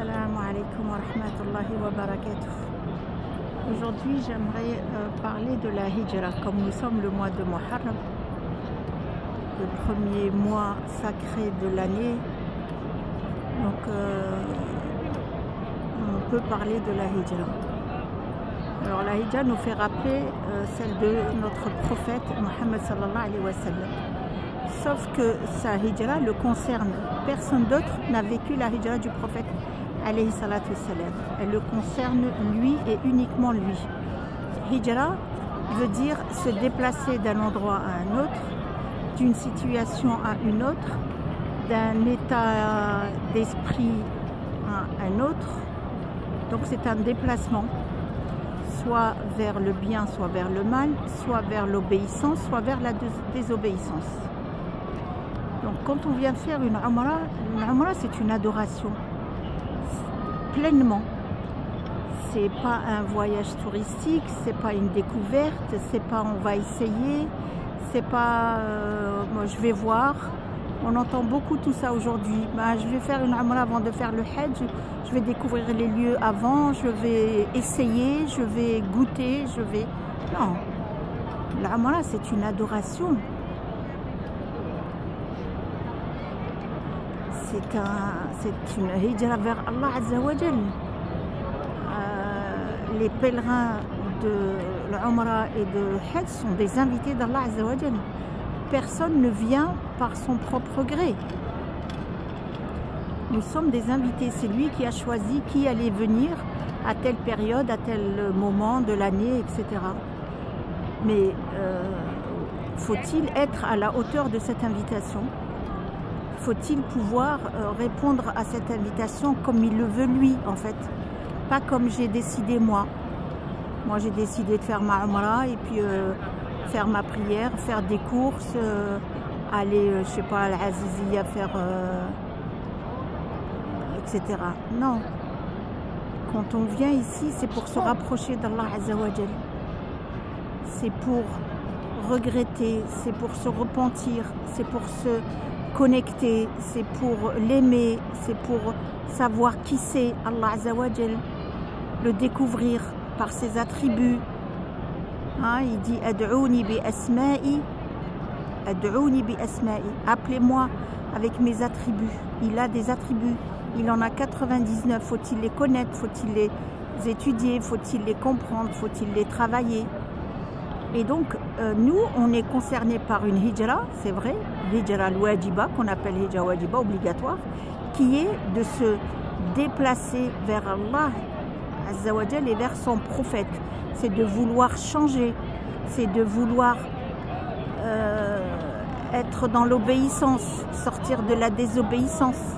Assalamu alaikum wa rahmatullahi wa barakatuh. Aujourd'hui, j'aimerais parler de la hijra. Comme nous sommes le mois de Muharram, le premier mois sacré de l'année, donc on peut parler de la hijra. Alors la hijra nous fait rappeler celle de notre prophète Mohammed sallallahu alayhi wa sallam. Sauf que sa hijra le concerne. Personne d'autre n'a vécu la hijra du prophète alayhi salatu salam. Elle le concerne lui et uniquement lui. Hijra veut dire se déplacer d'un endroit à un autre, d'une situation à une autre, d'un état d'esprit à un autre. Donc c'est un déplacement, soit vers le bien, soit vers le mal, soit vers l'obéissance, soit vers la désobéissance. Donc quand on vient faire une umrah c'est une adoration, pleinement. C'est pas un voyage touristique, c'est pas une découverte, c'est pas on va essayer, c'est pas moi je vais voir. On entend beaucoup tout ça aujourd'hui. Je vais faire une umrah avant de faire le hajj, je vais découvrir les lieux avant, je vais essayer, je vais goûter, je vais... Non, l'umrah c'est une adoration. C'est une hijra vers Allah Azza wa Jal. Les pèlerins de l'Umrah et de Hajj sont des invités d'Allah Azza wa Jal. Personne ne vient par son propre gré. Nous sommes des invités. C'est lui qui a choisi qui allait venir à telle période, à tel moment de l'année, etc. Mais faut-il être à la hauteur de cette invitation ? Faut-il pouvoir répondre à cette invitation comme il le veut lui, en fait, pas comme j'ai décidé moi. Moi j'ai décidé de faire ma umrah et puis faire ma prière, faire des courses, aller, je sais pas, à l'Aziziyya, faire etc. Non, quand on vient ici, c'est pour se rapprocher d'Allah Azza wa Jal. C'est pour regretter, c'est pour se repentir, c'est pour se connecter, c'est pour l'aimer, c'est pour savoir qui c'est Allah Azza wa Jal, le découvrir par ses attributs. Il dit Ad'ouni bi asma'i, Ad'ouni bi asma'i, appelez-moi avec mes attributs. Il a des attributs, il en a 99. Faut-il les connaître, faut-il les étudier, faut-il les comprendre, faut-il les travailler? Et donc, nous, on est concernés par une hijra, c'est vrai, hijra al-wajiba, qu'on appelle hijra wajiba, obligatoire, qui est de se déplacer vers Allah Azza wa Jal et vers son prophète. C'est de vouloir changer, c'est de vouloir être dans l'obéissance, sortir de la désobéissance,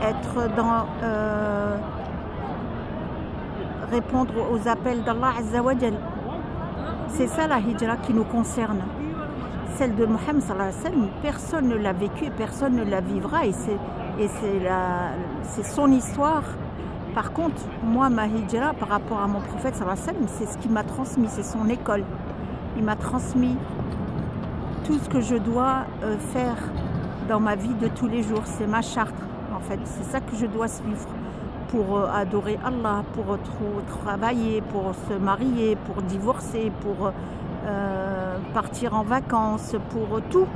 être dans... répondre aux appels d'Allah Azza wa Jal. C'est ça la hijra qui nous concerne. Celle de Mohammed sallallahu alayhi wa sallam, personne ne l'a vécue et personne ne la vivra, et c'est son histoire. Par contre, moi, ma hijra par rapport à mon prophète sallallahu alayhi wa sallam, c'est ce qu'il m'a transmis, c'est son école. Il m'a transmis tout ce que je dois faire dans ma vie de tous les jours. C'est ma charte, en fait. C'est ça que je dois suivre pour adorer Allah, pour travailler, pour se marier, pour divorcer, pour partir en vacances, pour tout.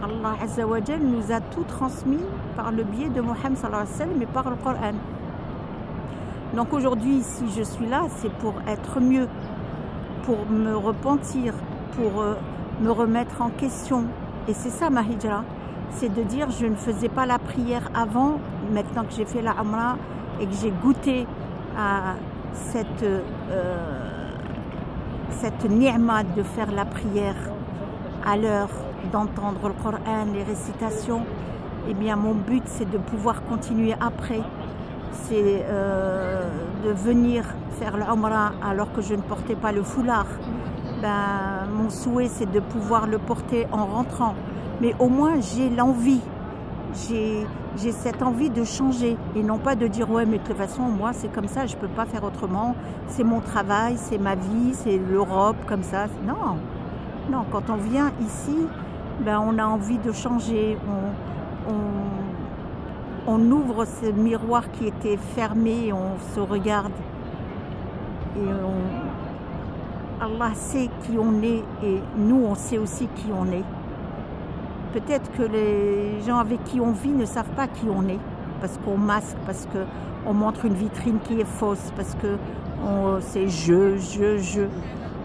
Allah Azza wa Jal nous a tout transmis par le biais de Mohammed sallallahu alayhi wa sallam et par le Coran. Donc aujourd'hui, si je suis là, c'est pour être mieux, pour me repentir, pour me remettre en question. Et c'est ça ma hijra. C'est de dire je ne faisais pas la prière avant, maintenant que j'ai fait la umrah et que j'ai goûté à cette ni'ma de faire la prière à l'heure, d'entendre le Coran, les récitations. Eh bien mon but c'est de pouvoir continuer après, c'est de venir faire l'umrah alors que je ne portais pas le foulard. Mon souhait c'est de pouvoir le porter en rentrant. Mais au moins j'ai l'envie, j'ai cette envie de changer et non pas de dire ouais mais de toute façon moi c'est comme ça, je peux pas faire autrement, c'est mon travail, c'est ma vie, c'est l'Europe comme ça. Non, quand on vient ici, on a envie de changer, on ouvre ce miroir qui était fermé, on se regarde et Allah sait qui on est et nous on sait aussi qui on est. Peut-être que les gens avec qui on vit ne savent pas qui on est, parce qu'on masque, parce qu'on montre une vitrine qui est fausse, parce que c'est je.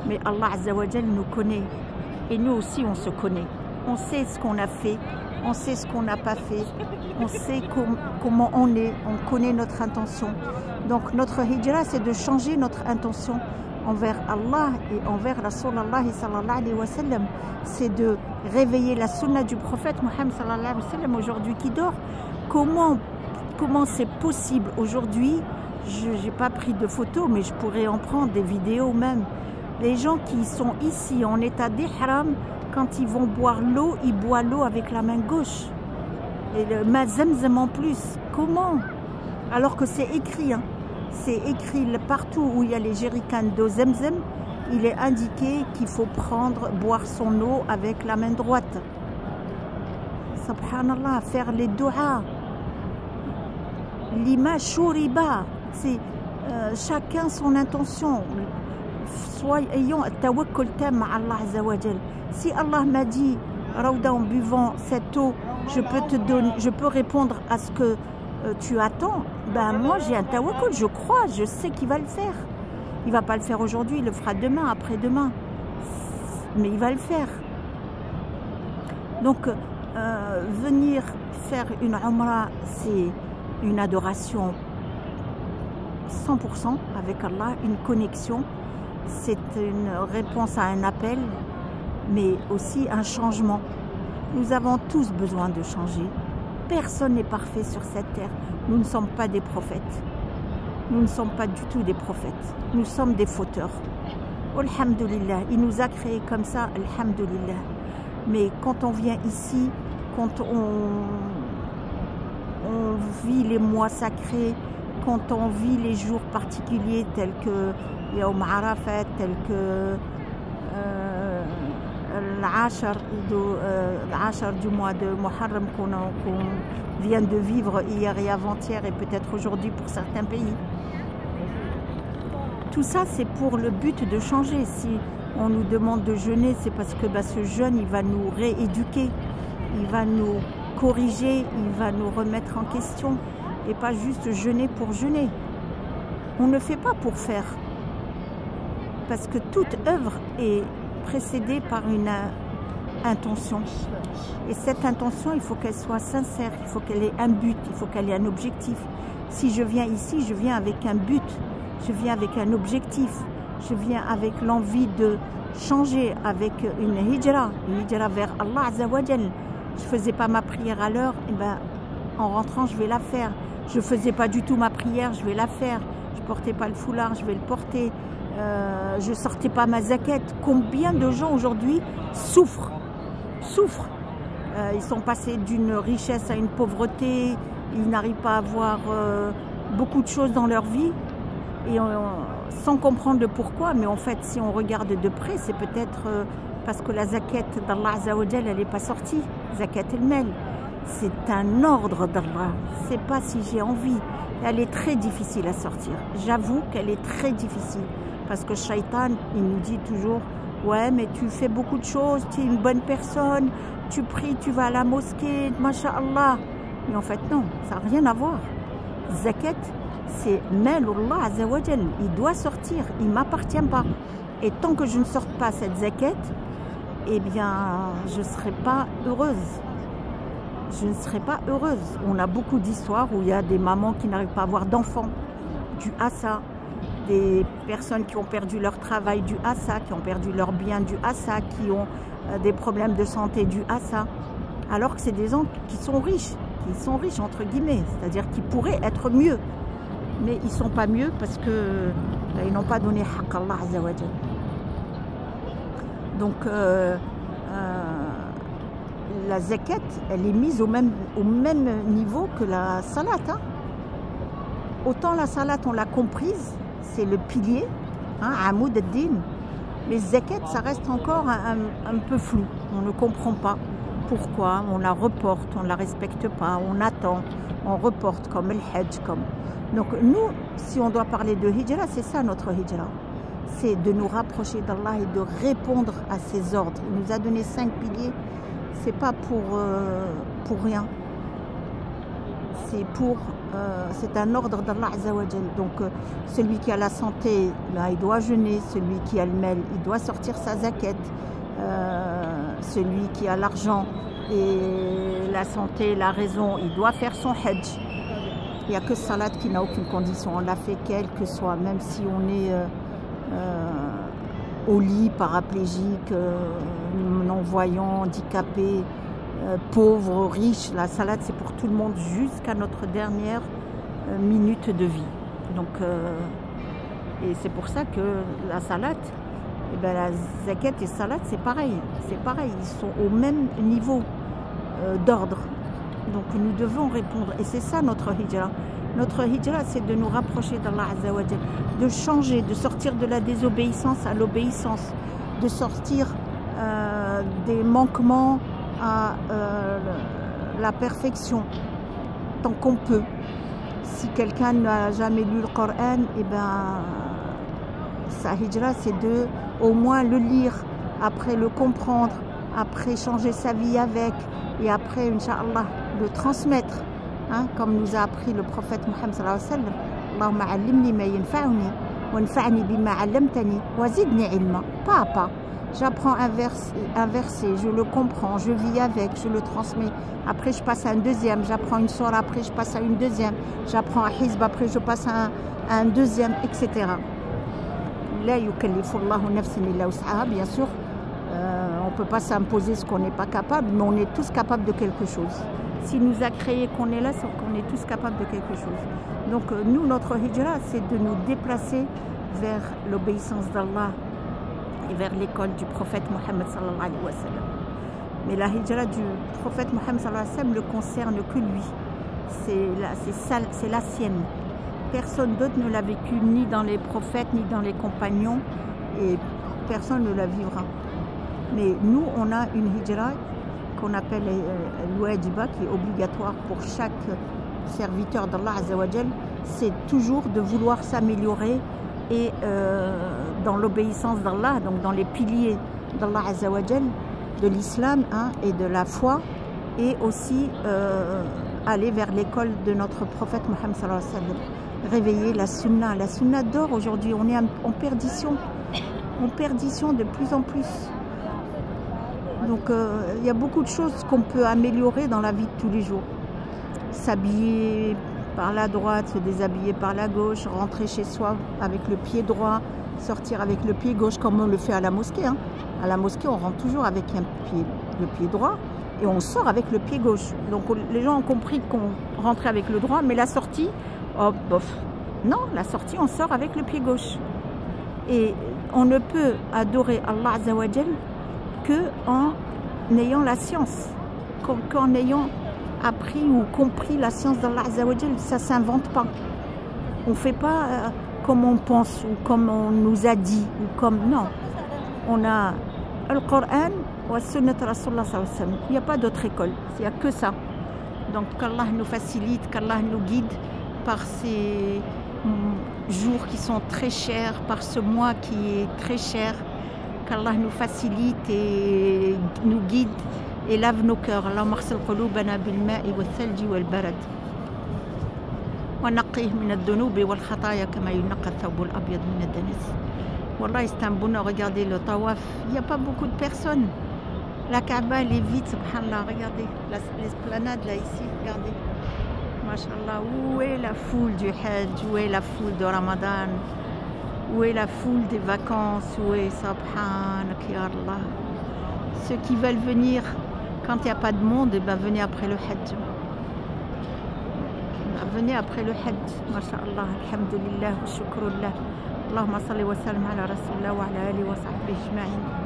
Mais Allah Azza wa Jal nous connaît et nous aussi on se connaît. On sait ce qu'on a fait, on sait ce qu'on n'a pas fait, on sait comment on est, on connaît notre intention. Donc notre hijra, c'est de changer notre intention envers Allah et envers Rasulallah sallallahu alayhi wa sallam. C'est de réveiller la sunna du prophète Mohammed sallallahu alayhi wa sallam aujourd'hui qui dort. Comment c'est possible aujourd'hui? Je n'ai pas pris de photos, mais je pourrais en prendre des vidéos même. Les gens qui sont ici en état d'ihram, quand ils vont boire l'eau, ils boivent l'eau avec la main gauche. Et le ma Zamzam en plus. Comment? Alors que c'est écrit, hein. C'est écrit partout où il y a les jerrycans d'eau Zamzam, il est indiqué qu'il faut boire son eau avec la main droite. Subhanallah, faire les doigts. Lima shuriba, c'est chacun son intention. Ayons tawakkul tam à Allah Azza wa Jal. Si Allah m'a dit, Raouda, en buvant cette eau, je peux répondre à ce que tu attends, ben moi j'ai un tawakkul, je crois, je sais qu'il va le faire. Il va pas le faire aujourd'hui, il le fera demain, après-demain, mais il va le faire. Donc venir faire une Umrah, c'est une adoration 100% avec Allah, une connexion, c'est une réponse à un appel, mais aussi un changement. Nous avons tous besoin de changer. Personne n'est parfait sur cette terre. Nous ne sommes pas des prophètes. Nous ne sommes pas du tout des prophètes. Nous sommes des fauteurs. Alhamdulillah, il nous a créés comme ça, alhamdulillah. Mais quand on vient ici, quand on vit les mois sacrés, quand on vit les jours particuliers tels que Yawm Arafat, tels que l'Ashar du mois de Muharram qu'on vient de vivre hier et avant-hier et peut-être aujourd'hui pour certains pays. Tout ça, c'est pour le but de changer. Si on nous demande de jeûner, c'est parce que ce jeûne, il va nous rééduquer, il va nous corriger, il va nous remettre en question et pas juste jeûner pour jeûner. On ne fait pas pour faire. Parce que toute œuvre est précédée par une intention. Et cette intention, il faut qu'elle soit sincère, il faut qu'elle ait un but, il faut qu'elle ait un objectif. Si je viens ici, je viens avec un but, je viens avec un objectif, je viens avec l'envie de changer, avec une hijra vers Allah Azza wa Jal. Je ne faisais pas ma prière à l'heure, et ben en rentrant, je vais la faire. Je ne faisais pas du tout ma prière, je vais la faire. Je ne portais pas le foulard, je vais le porter. Je ne sortais pas ma zakat. Combien de gens aujourd'hui souffrent? Ils sont passés d'une richesse à une pauvreté, ils n'arrivent pas à avoir beaucoup de choses dans leur vie, et sans comprendre le pourquoi. Mais en fait, si on regarde de près, c'est peut-être parce que la zakat d'Allah Azza wa Jal, elle n'est pas sortie. Zakat el-Mal, c'est un ordre d'Allah. C'est pas si j'ai envie. Elle est très difficile à sortir. J'avoue qu'elle est très difficile. Parce que Shaitan, il nous dit toujours, ouais, mais tu fais beaucoup de choses, tu es une bonne personne, tu pries, tu vas à la mosquée, masha'Allah. Mais en fait, non, ça n'a rien à voir. Zakat, c'est Malullah Azza wa Jal. Il doit sortir, il ne m'appartient pas. Et tant que je ne sorte pas cette zakat, eh bien, je ne serai pas heureuse. Je ne serai pas heureuse. On a beaucoup d'histoires où il y a des mamans qui n'arrivent pas à avoir d'enfants, dû à ça. Des personnes qui ont perdu leur travail dû à ça, qui ont perdu leur bien dû à ça, qui ont des problèmes de santé dû à ça. Alors que c'est des gens qui sont riches entre guillemets, c'est-à-dire qui pourraient être mieux. Mais ils ne sont pas mieux parce que ils n'ont pas donné haqq Allah Azza wa Jal. Donc la zakat, elle est mise au même niveau que la salat. Hein. Autant la salat, on l'a comprise, c'est le pilier, hein, Amoud ad-Din. Mais zakat, ça reste encore un peu flou. On ne comprend pas pourquoi, on la reporte, on ne la respecte pas, on attend, on reporte, comme le Hajj, comme... Donc nous, si on doit parler de hijra, c'est ça notre hijra. C'est de nous rapprocher d'Allah et de répondre à ses ordres. Il nous a donné 5 piliers, c'est pas pour rien. C'est un ordre d'Allah Azza wa Jal. Donc celui qui a la santé, là, il doit jeûner. Celui qui a le mal, il doit sortir sa zakat. Celui qui a l'argent et la santé, la raison, il doit faire son hajj. Il n'y a que salat qui n'a aucune condition. On l'a fait quel que soit, même si on est au lit, paraplégique, non-voyant, handicapé, pauvre, riche. La salat, c'est pour tout le monde jusqu'à notre dernière minute de vie. Donc, et c'est pour ça que la salat, eh ben, la zakat et salat, c'est pareil. C'est pareil, ils sont au même niveau d'ordre. Donc nous devons répondre. Et c'est ça notre hijra. Notre hijra, c'est de nous rapprocher d'Allah Azza wa Jal, de changer, de sortir de la désobéissance à l'obéissance, de sortir des manquements à la perfection, tant qu'on peut. Si quelqu'un n'a jamais lu le Coran, eh ben, sa hijra, c'est de au moins le lire, après le comprendre, après changer sa vie avec, et après, Inch'Allah, le transmettre, hein, comme nous a appris le prophète Mohammed sallallahu alayhi wa sallam. Allahumma allimni ma yanfa'uni, wanfa'ni bima 'allamtani, wa zidni ilma. Pas à pas. J'apprends un verset, je le comprends, je vis avec, je le transmets. Après, je passe à un deuxième, j'apprends une sourate, après, je passe à une deuxième. J'apprends un hizb, après, je passe à un deuxième, etc. La yukallifu Allahu nafsan illa wus'aha, bien sûr. On ne peut pas s'imposer ce qu'on n'est pas capable, mais on est tous capables de quelque chose. S'il nous a créé qu'on est là, c'est qu'on est tous capables de quelque chose. Donc nous, notre hijra, c'est de nous déplacer vers l'obéissance d'Allah et vers l'école du prophète Mohammed sallallahu alayhi wa sallam. Mais la hijra du prophète Mohammed sallallahu alayhi wa sallam ne concerne que lui. C'est la sienne. Personne d'autre ne l'a vécu, ni dans les prophètes, ni dans les compagnons, et personne ne la vivra. Mais nous, on a une hijra qu'on appelle l'ouajiba, qui est obligatoire pour chaque serviteur d'Allah Azza wa Jal. C'est toujours de vouloir s'améliorer et dans l'obéissance d'Allah, donc dans les piliers d'Allah Azza wa Jal, de l'islam, hein, et de la foi, et aussi aller vers l'école de notre prophète Mohammed sallallahu alayhi wa sallam. Réveiller la sunna. La sunna dort aujourd'hui. On est en perdition de plus en plus. Donc il y a beaucoup de choses qu'on peut améliorer dans la vie de tous les jours. S'habiller par la droite, se déshabiller par la gauche, rentrer chez soi avec le pied droit, sortir avec le pied gauche comme on le fait à la mosquée, hein. À la mosquée, on rentre toujours avec le pied droit et on sort avec le pied gauche. Donc les gens ont compris qu'on rentrait avec le droit, mais la sortie, oh bof. Non, la sortie, on sort avec le pied gauche. Et on ne peut adorer Allah Azza wa Jal qu'en ayant la science, qu'en ayant appris ou compris la science d'Allah Azza wa Jal. Ça ne s'invente pas. On ne fait pas comme on pense ou comme on nous a dit. Ou comme... Non. On a le Coran ou la Sunnat Rasulullah sallallahu alayhi wa sallam. Il n'y a pas d'autre école. Il n'y a que ça. Donc qu'Allah nous facilite, qu'Allah nous guide par ces jours qui sont très chers, par ce mois qui est très cher. Qu'Allah nous facilite et nous guide et lave nos cœurs. Allahumma ighsil qulubana bil ma'i wal thalji wal barad wa naqqih min ad-dunubi wal khataya kama yunqqa ath-thawb al-abyad min ad-danas. Wallah, c'est un bonheur. Regardez le tawaf, il n'y a pas beaucoup de personnes. La Kaaba, elle est vide, subhanallah. Regardez l'esplanade là ici, regardez. Mashallah, où est la foule du Hajj? Où est la foule de Ramadan? Où est la foule des vacances? Où est Subhanak ya Allah? Ceux qui veulent venir quand il n'y a pas de monde, eh ben venez après le Hajj. Venez après le Hajj. Masha'Allah, alhamdulillah, wa shukrullah. Allahumma salli wa sallam ala rasulillah wa ala alihi wa sahbihi ajma'in.